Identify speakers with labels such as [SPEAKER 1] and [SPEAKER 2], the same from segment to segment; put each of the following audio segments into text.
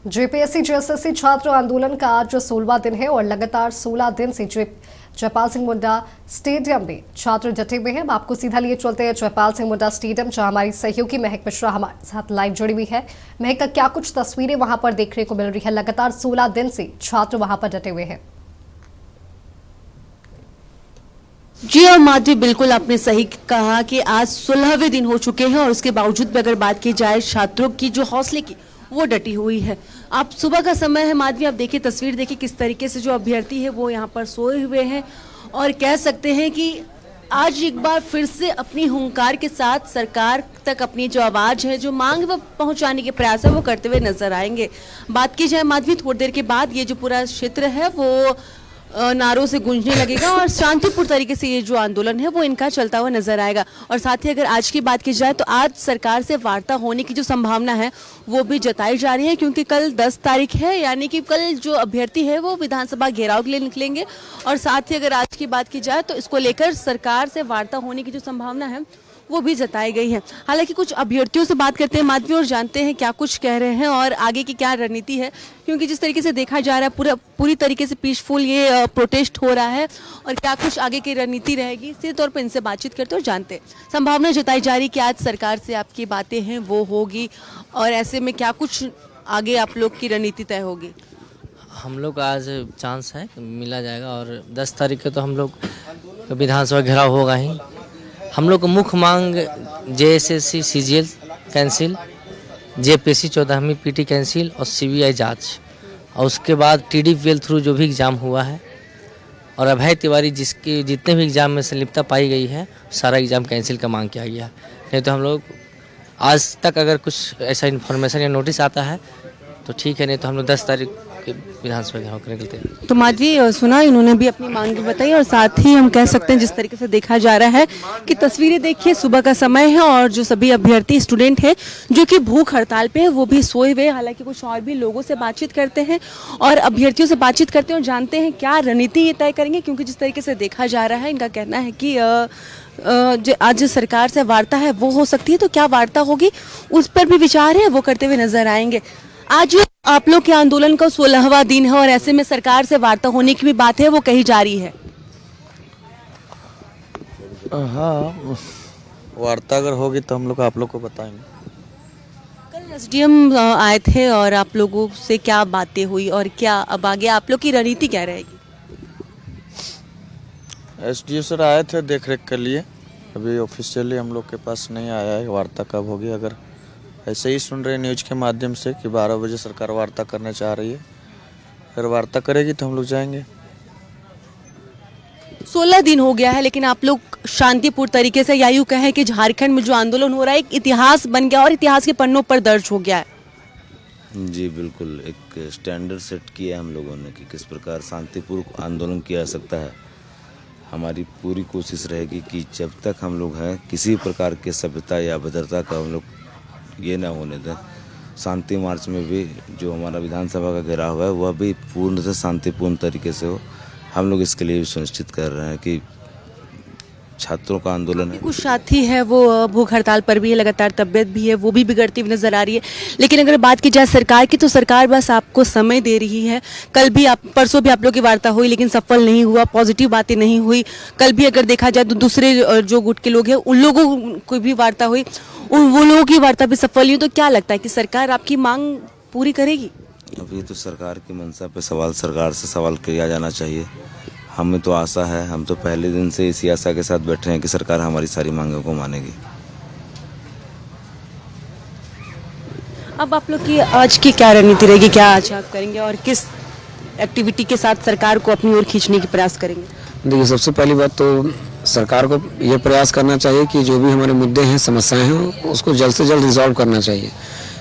[SPEAKER 1] JPSC JSSC छात्र आंदोलन का आज 16वां दिन है और लगातार 16 दिन से जयपाल सिंह मुंडा स्टेडियम में छात्र डटे हुए हैं। आपको सीधा लिए चलते हैं जयपाल सिंह मुंडा स्टेडियम, जहां हमारी सहयोगी महक मिश्रा हमारे साथ लाइव जुड़ी हुई है। महक, का क्या कुछ तस्वीरें वहां पर देखने को मिल रही है? लगातार 16 दिन से छात्र वहां पर डटे हुए हैं।
[SPEAKER 2] जी और माधवी, बिल्कुल आपने सही कहा कि आज 16वें दिन हो चुके हैं और उसके बावजूद भी अगर बात की जाए छात्रों की जो हौसले की, वो डटी हुई है। आप सुबह का समय है माधवी, आप देखिए तस्वीर देखिए किस तरीके से जो अभ्यर्थी है वो यहाँ पर सोए हुए हैं और कह सकते हैं कि आज एक बार फिर से अपनी हुंकार के साथ सरकार तक अपनी जो आवाज है, जो मांग वो पहुंचाने के प्रयास है वो करते हुए नजर आएंगे। बात की जाए माधवी, थोड़ी देर के बाद ये जो पूरा क्षेत्र है वो नारों से गूंजने लगेगा और शांतिपूर्ण तरीके से ये जो आंदोलन है वो इनका चलता हुआ नजर आएगा। और साथ ही अगर आज की बात की जाए तो आज सरकार से वार्ता होने की जो संभावना है वो भी जताई जा रही है, क्योंकि कल 10 तारीख है, यानी कि कल जो अभ्यर्थी है वो विधानसभा घेराव के लिए निकलेंगे। और साथ ही अगर आज की बात की जाए तो इसको लेकर सरकार से वार्ता होने की जो संभावना है वो भी जताई गई है। हालांकि कुछ अभ्यर्थियों से बात करते हैं माधवी और जानते हैं क्या कुछ कह रहे हैं और आगे की क्या रणनीति है, क्योंकि जिस तरीके से देखा जा रहा है पूरी तरीके से पीसफुल ये प्रोटेस्ट हो रहा है और क्या कुछ आगे की रणनीति रहेगी, इसी तौर पर इनसे बातचीत करते और जानते हैं। संभावना जताई जा रही कि आज सरकार से आपकी बातें हैं वो होगी और ऐसे में क्या कुछ आगे आप लोग की रणनीति तय होगी?
[SPEAKER 3] हम लोग आज चांस है मिला जाएगा और 10 तारीख को तो हम लोग विधानसभा घेराव होगा ही। हम लोग को मुख्य मांग जेएसएससी सीजीएल कैंसिल, जेपीएससी 14वीं पीटी कैंसिल और सीबीआई जांच, और उसके बाद टीडीपीएल थ्रू जो भी एग्ज़ाम हुआ है और अभय तिवारी जिसके जितने भी एग्ज़ाम में संलिप्तता पाई गई है सारा एग्ज़ाम कैंसिल का मांग किया गया है। नहीं तो हम लोग आज तक अगर कुछ ऐसा इन्फॉर्मेशन या नोटिस आता है तो ठीक है, नहीं तो हम लोग 10 तारीख विधानसभा घेराव करने निकलते हैं।
[SPEAKER 2] तो माधवी सुना, इन्होंने भी अपनी मांग बताई और साथ ही हम कह सकते हैं जिस तरीके से देखा जा रहा है कि तस्वीरें देखिए, सुबह का समय है और जो सभी अभ्यर्थी स्टूडेंट हैं जो कि भूख हड़ताल पे है वो भी सोए हुए। हालांकि कुछ और भी लोगों से बातचीत करते हैं और अभ्यर्थियों से बातचीत करते हैं और जानते हैं क्या रणनीति ये तय करेंगे, क्योंकि जिस तरीके से देखा जा रहा है इनका कहना है कि आज सरकार से वार्ता है वो हो सकती है, तो क्या वार्ता होगी उस पर भी विचार है वो करते हुए नजर आएंगे। आज आप लोग के आंदोलन का 16वां दिन है और ऐसे में सरकार से वार्ता होने की भी बात है वो कही जा रही है।
[SPEAKER 4] हाँ, वार्ता अगर होगी तो हम लोग आप लोग को बताएंगे।
[SPEAKER 2] कल एसडीएम आए थे और आप लोगों से क्या बातें हुई और क्या अब आगे आप लोग की रणनीति क्या रहेगी?
[SPEAKER 4] एसडीओ सर आए थे देख रेख के लिए, अभी ऑफिशियली हम लोग के पास नहीं आया है। वार्ता कब होगी, अगर ऐसे ही सुन रहे न्यूज के माध्यम से कि 12 बजे सरकार वार्ता करने चाह रही है, अगर वार्ता करेगी तो हम लोग जाएंगे।
[SPEAKER 2] 16 दिन हो गया है लेकिन आप लोग शांतिपूर्ण तरीके से, या यूं कहें कि झारखंड में जो आंदोलन हो रहा है एक इतिहास बन गया और इतिहास के पन्नों पर दर्ज हो गया है।
[SPEAKER 5] जी बिल्कुल, एक स्टैंडर्ड सेट किया है हम लोगों ने कि किस प्रकार शांतिपूर्ण आंदोलन किया जा सकता है। हमारी पूरी कोशिश रहेगी कि जब तक हम लोग हैं किसी प्रकार के सभ्यता या अभद्रता का हम लोग ये ना होने दें। शांति मार्च में भी जो हमारा विधानसभा का घेराव है वह भी पूर्णतः शांतिपूर्ण तरीके से हो। हम लोग इसके लिए भी सुनिश्चित कर रहे हैं कि छात्रों का आंदोलन है।
[SPEAKER 2] कुछ साथी है वो भूख हड़ताल पर भी है, लगातार तबियत भी है वो भी बिगड़ती हुई नजर आ रही है। लेकिन अगर बात की जाए सरकार की तो सरकार बस आपको समय दे रही है। कल भी परसों भी आप लोग की वार्ता हुई लेकिन सफल नहीं हुआ, पॉजिटिव बातें नहीं हुई। कल भी अगर देखा जाए तो दूसरे जो गुट के लोग हैं उन लोगों की भी वार्ता हुई, वो लोगों की वार्ता भी सफल हुई। तो क्या लगता है कि सरकार आपकी मांग पूरी करेगी?
[SPEAKER 5] अभी तो सरकार की मंशा पे सरकार से सवाल किया जाना चाहिए। हमें तो आशा है, हम तो पहले दिन से इसी आशा के साथ बैठे हैं कि सरकार हमारी सारी मांगों को मानेगी।
[SPEAKER 2] अब आप लोग की आज की क्या रणनीति रहेगी, क्या आज आप करेंगे और किस एक्टिविटी के साथ सरकार को अपनी ओर खींचने की प्रयास करेंगे?
[SPEAKER 6] देखिए, सबसे पहली बात तो सरकार को ये प्रयास करना चाहिए कि जो भी हमारे मुद्दे हैं, समस्याएं हैं, उसको जल्द से जल्द रिजॉल्व करना चाहिए।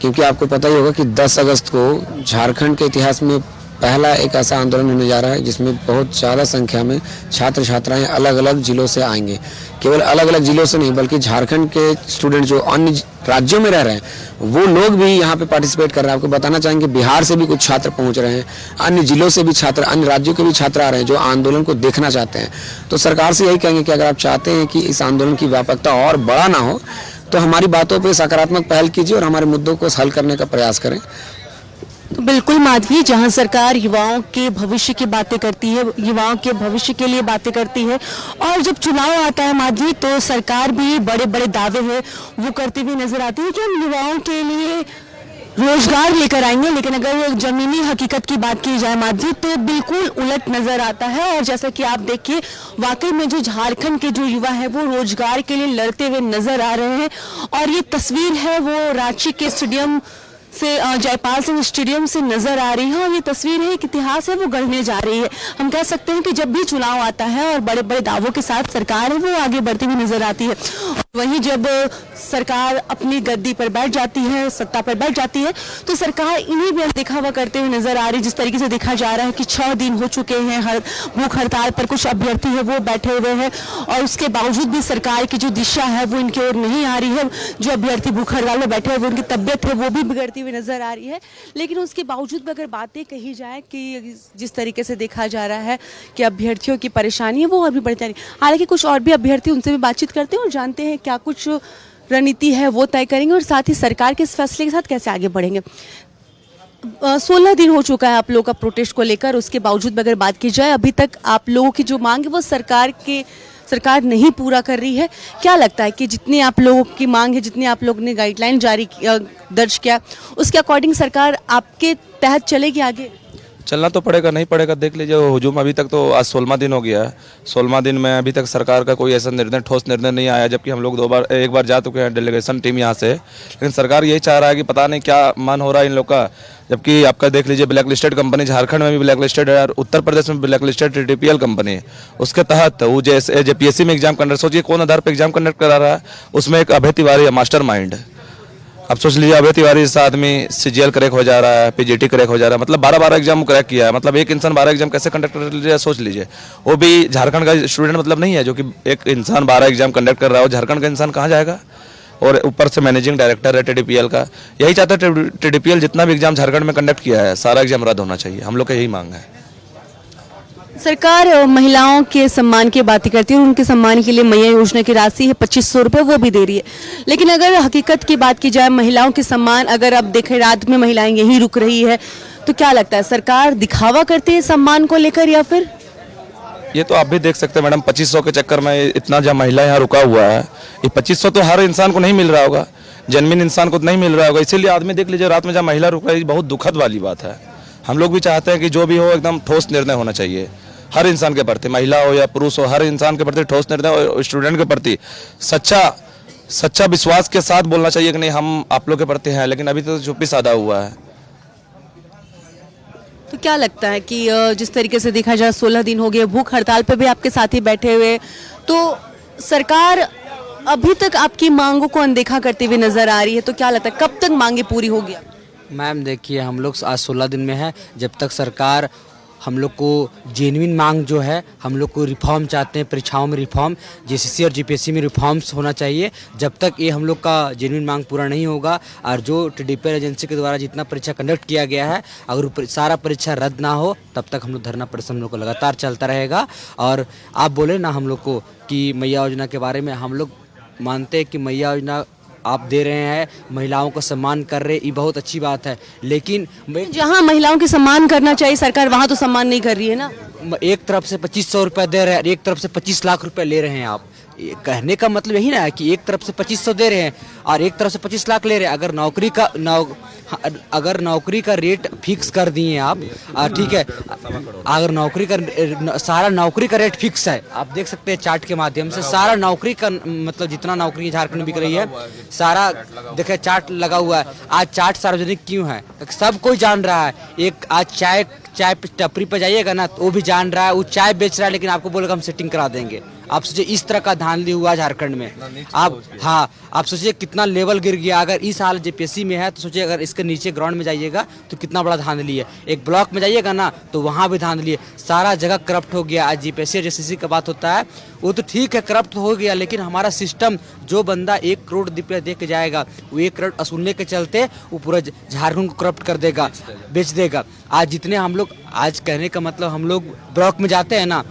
[SPEAKER 6] क्योंकि आपको पता ही होगा कि 10 अगस्त को झारखंड के इतिहास में पहला एक ऐसा आंदोलन होने जा रहा है जिसमें बहुत ज़्यादा संख्या में छात्र छात्राएं अलग अलग जिलों से आएंगे। केवल अलग अलग जिलों से नहीं बल्कि झारखंड के स्टूडेंट जो अन्य राज्यों में रह रहे हैं वो लोग भी यहाँ पे पार्टिसिपेट कर रहे हैं। आपको बताना चाहेंगे बिहार से भी कुछ छात्र पहुँच रहे हैं, अन्य जिलों से भी छात्र, अन्य राज्यों के भी छात्र आ रहे हैं जो आंदोलन को देखना चाहते हैं। तो सरकार से यही कहेंगे कि अगर आप चाहते हैं कि इस आंदोलन की व्यापकता और बड़ा ना हो तो हमारी बातों पर सकारात्मक पहल कीजिए और हमारे मुद्दों को हल करने का प्रयास करें।
[SPEAKER 2] तो बिल्कुल माधवी, जहां सरकार युवाओं के भविष्य की बातें करती है, युवाओं के भविष्य के लिए बातें करती है, और जब चुनाव आता है माधवी तो सरकार भी बड़े बड़े दावे हैं वो करती हुई नजर आती है कि हम युवाओं के लिए रोजगार लेकर आएंगे। लेकिन अगर जमीनी हकीकत की बात की जाए माधवी तो बिल्कुल उलट नजर आता है। और जैसा कि आप देखिए, वाकई में जो झारखंड के जो युवा है वो रोजगार के लिए लड़ते हुए नजर आ रहे हैं। और ये तस्वीर है वो रांची के स्टेडियम से, जयपाल सिंह स्टेडियम से नजर आ रही है। और ये तस्वीर है, एक इतिहास है वो गढ़ने जा रही है। हम कह सकते हैं कि जब भी चुनाव आता है और बड़े बड़े दावों के साथ सरकार है वो आगे बढ़ती हुई नजर आती है। वहीं जब सरकार अपनी गद्दी पर बैठ जाती है, सत्ता पर बैठ जाती है, तो सरकार इन्हीं भी दिखावा करते हुए नजर आ रही है। जिस तरीके से देखा जा रहा है कि 6 दिन हो चुके हैं भूख हड़ताल पर कुछ अभ्यर्थी है वो बैठे हुए हैं, और उसके बावजूद भी सरकार की जो दिशा है वो इनकी ओर नहीं आ रही है। जो अभ्यर्थी भूख हड़ताल में बैठे हुए उनकी तबियत है वो भी बिगड़ती हुई नजर आ रही है। लेकिन उसके बावजूद भी अगर बातें कही जाए कि जिस तरीके से देखा जा रहा है कि अभ्यर्थियों की परेशानी है वो और भी बढ़ती जा रही है। हालांकि कुछ और भी अभ्यर्थी, उनसे भी बातचीत करते हैं और जानते हैं क्या कुछ रणनीति है वो तय करेंगे और साथ ही सरकार के इस फैसले के साथ कैसे आगे बढ़ेंगे। 16 दिन हो चुका है आप लोगों का प्रोटेस्ट को लेकर, उसके बावजूद भी अगर बात की जाए अभी तक आप लोगों की जो मांग है वो सरकार नहीं पूरा कर रही है। क्या लगता है कि जितनी आप लोगों की मांग है, जितनी आप लोगों ने गाइडलाइन दर्ज किया, उसके अकॉर्डिंग सरकार आपके तहत चलेगी आगे?
[SPEAKER 7] चलना तो पड़ेगा, नहीं पड़ेगा देख लीजिए। हुजूम अभी तक तो आज 16वां दिन हो गया है। 16वां दिन में अभी तक सरकार का कोई ऐसा ठोस निर्णय नहीं आया, जबकि हम लोग एक बार जा चुके हैं डेलीगेशन टीम यहाँ से। लेकिन सरकार यही चाह रहा है कि पता नहीं क्या मन हो रहा है इन लोग का। जबकि आपका देख लीजिए ब्लैक लिस्टेड कंपनी झारखंड में भी ब्लैक लिस्टेड है और उत्तर प्रदेश में ब्लैक लिस्टेड TDPL कंपनी है। उसके तहत वो JPSC में एग्जाम कंडक्ट, सोचिए कौन आधार पर एग्जाम कंडक्ट करा रहा है। उसमें एक अभय तिवारी है, मास्टर माइंड। अब सोच लीजिए अभय तिवारी से आदमी CGL क्रैक हो जा रहा है, PGT क्रैक हो जा रहा है, मतलब 12 एग्जाम क्रैक किया है। मतलब एक इंसान 12 एग्जाम कैसे कंडक्ट कर लीजिए, सोच लीजिए। वो भी झारखंड का स्टूडेंट मतलब नहीं है, जो कि एक इंसान 12 एग्जाम कंडक्ट कर रहा है, वो झारखंड का इंसान कहाँ जाएगा। और ऊपर से मैनेजिंग डायरेक्टर है TDPL का, यही चाहता है TDPL जितना भी एग्जाम झारखंड में कंडक्ट किया है सारा एग्जाम रद्द होना चाहिए। हम लोग का यही मांग है।
[SPEAKER 2] सरकार महिलाओं के सम्मान की बातें करती है और उनके सम्मान के लिए मैया योजना की राशि है 2500 रुपये वो भी दे रही है। लेकिन अगर हकीकत की बात की जाए, महिलाओं के सम्मान अगर अब देखें रात में महिलाएं यहीं रुक रही है, तो क्या लगता है सरकार दिखावा करती है सम्मान को लेकर, या फिर?
[SPEAKER 7] ये तो आप भी देख सकते हैं मैडम, 2500 के चक्कर में इतना जब महिला यहाँ रुका हुआ है। ये 2500 तो हर इंसान को नहीं मिल रहा होगा, जन्मीन इंसान को तो नहीं मिल रहा होगा। इसीलिए आदमी देख लीजिए रात में जब महिला रुक रही है, बहुत दुखद वाली बात है। हम लोग भी चाहते हैं कि जो भी हो एकदम ठोस निर्णय होना चाहिए हर इंसान के प्रति, महिला हो या पुरुष हो, हर इंसान के प्रति ठोस निर्णय, और स्टूडेंट के प्रति सच्चा विश्वास के साथ बोलना चाहिए कि नहीं हम आप लोग के प्रति हैं। लेकिन अभी तो चुप्पी साधा हुआ है।
[SPEAKER 2] तो क्या लगता है कि जिस तरीके से देखा जाए 16 दिन हो गए, भूख हड़ताल पे भी आपके साथी बैठे हुए, तो सरकार अभी तक आपकी मांगों को अनदेखा करते हुए नजर आ रही है, तो क्या लगता है कब तक मांगे पूरी होगी?
[SPEAKER 8] मैम देखिए, हम लोग आज 16 दिन में है। जब तक सरकार हम लोग को जेन्युइन मांग जो है, हम लोग को रिफॉर्म चाहते हैं, परीक्षाओं में रिफॉर्म, JCC और GPSC में रिफॉर्म्स होना चाहिए। जब तक ये हम लोग का जेन्युइन मांग पूरा नहीं होगा और जो TDPL एजेंसी के द्वारा जितना परीक्षा कंडक्ट किया गया है, अगर सारा परीक्षा रद्द ना हो तब तक हम लोग धरना प्रदर्शन हम लोग को लगातार चलता रहेगा। और आप बोले ना हम लोग को कि मैया योजना के बारे में, हम लोग मानते हैं कि मैया योजना आप दे रहे हैं, महिलाओं को सम्मान कर रहे, ये बहुत अच्छी बात है। लेकिन
[SPEAKER 2] जहां महिलाओं के सम्मान करना चाहिए सरकार, वहां तो सम्मान नहीं कर रही है ना।
[SPEAKER 8] एक तरफ से 2500 रुपये दे रहे हैं, एक तरफ से 25 लाख रुपए ले रहे हैं। आप कहने का मतलब यही ना है कि एक तरफ से 2500 दे रहे हैं और एक तरफ से 25 लाख ले रहे हैं। अगर नौकरी का रेट फिक्स कर दिए आप, ठीक है, अगर सारा नौकरी का रेट फिक्स है, आप देख सकते हैं चार्ट के माध्यम से सारा नौकरी का, मतलब जितना नौकरी झारखंड में बिक रही है सारा देखिए चार्ट लगा हुआ है। आज चार्ट सार्वजनिक क्यों है, सब कोई जान रहा है। एक आज चाय टपरी पे जाइएगा ना तो वो भी जान रहा है, वो चाय बेच रहा है लेकिन आपको बोलेगा हम सेटिंग करा देंगे। आप सोचिए इस तरह का धांधली हुआ झारखंड में। आप सोचिए कितना लेवल गिर गया। अगर इस हाल JPSC में है तो सोचिए अगर इसके नीचे ग्राउंड में जाइएगा तो कितना बड़ा धांधली है। एक ब्लॉक में जाइएगा ना तो वहाँ भी धांधली है, सारा जगह करप्ट हो गया। आज JPSC और JCC का बात होता है, वो तो ठीक है करप्ट हो गया, लेकिन हमारा सिस्टम, जो बंदा 1 करोड़ रुपया दे के जाएगा वो 1 करोड़ वसूलने के चलते वो पूरा झारखंड को करप्ट कर देगा, बेच देगा। आज जितने हम लोग, आज कहने का मतलब हम लोग ब्लॉक में जाते हैं ना,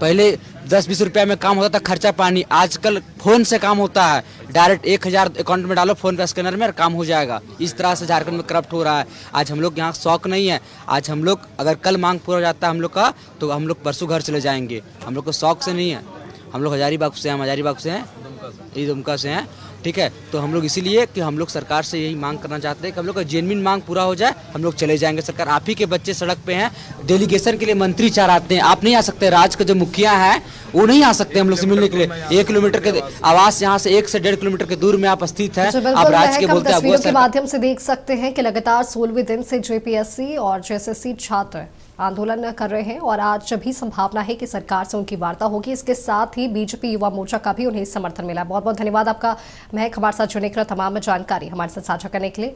[SPEAKER 8] पहले 10-20 रुपया में काम होता था खर्चा पानी, आजकल फोन से काम होता है। डायरेक्ट 1000 अकाउंट में डालो फोन पे स्कैनर में और काम हो जाएगा। इस तरह से झारखंड में करप्ट हो रहा है। आज हम लोग यहाँ शौक नहीं है, आज हम लोग अगर कल मांग पूरा हो जाता है हम लोग का तो हम लोग परसों घर चले जाएंगे। हम लोग को शौक से नहीं है, हम लोग हजारीबाग से हैं, हजारीबाग से हैं, ये दुमका से हैं, ठीक है। तो हम लोग इसीलिए कि हम लोग सरकार से यही मांग करना चाहते हैं कि हम लोग का जेन्युइन मांग पूरा हो जाए, हम लोग चले जाएंगे। सरकार आप ही के बच्चे सड़क पे हैं, डेलीगेशन के लिए मंत्री चार आते हैं, आप नहीं आ सकते। राज्य के जो मुखिया हैं वो नहीं आ सकते हम लोग से मिलने के लिए। 1 किलोमीटर के आवास यहाँ से 1 से 1.5 किलोमीटर के दूर में आप स्थित है,
[SPEAKER 1] जी,
[SPEAKER 8] आप
[SPEAKER 1] बिल्कुल
[SPEAKER 8] राज्य के
[SPEAKER 1] महक, हम
[SPEAKER 8] बोलते हैं
[SPEAKER 1] तस्वीरों
[SPEAKER 8] वो
[SPEAKER 1] के माध्यम से देख सकते हैं कि लगातार 16वें दिन से जेपीएससी और जेएसएससी छात्र आंदोलन कर रहे हैं और आज भी संभावना है कि सरकार से उनकी वार्ता होगी। इसके साथ ही बीजेपी युवा मोर्चा का भी उन्हें समर्थन मिला। बहुत बहुत धन्यवाद आपका महक, हमारे साथ जुड़ने के लिए, तमाम जानकारी हमारे साथ साझा करने के लिए।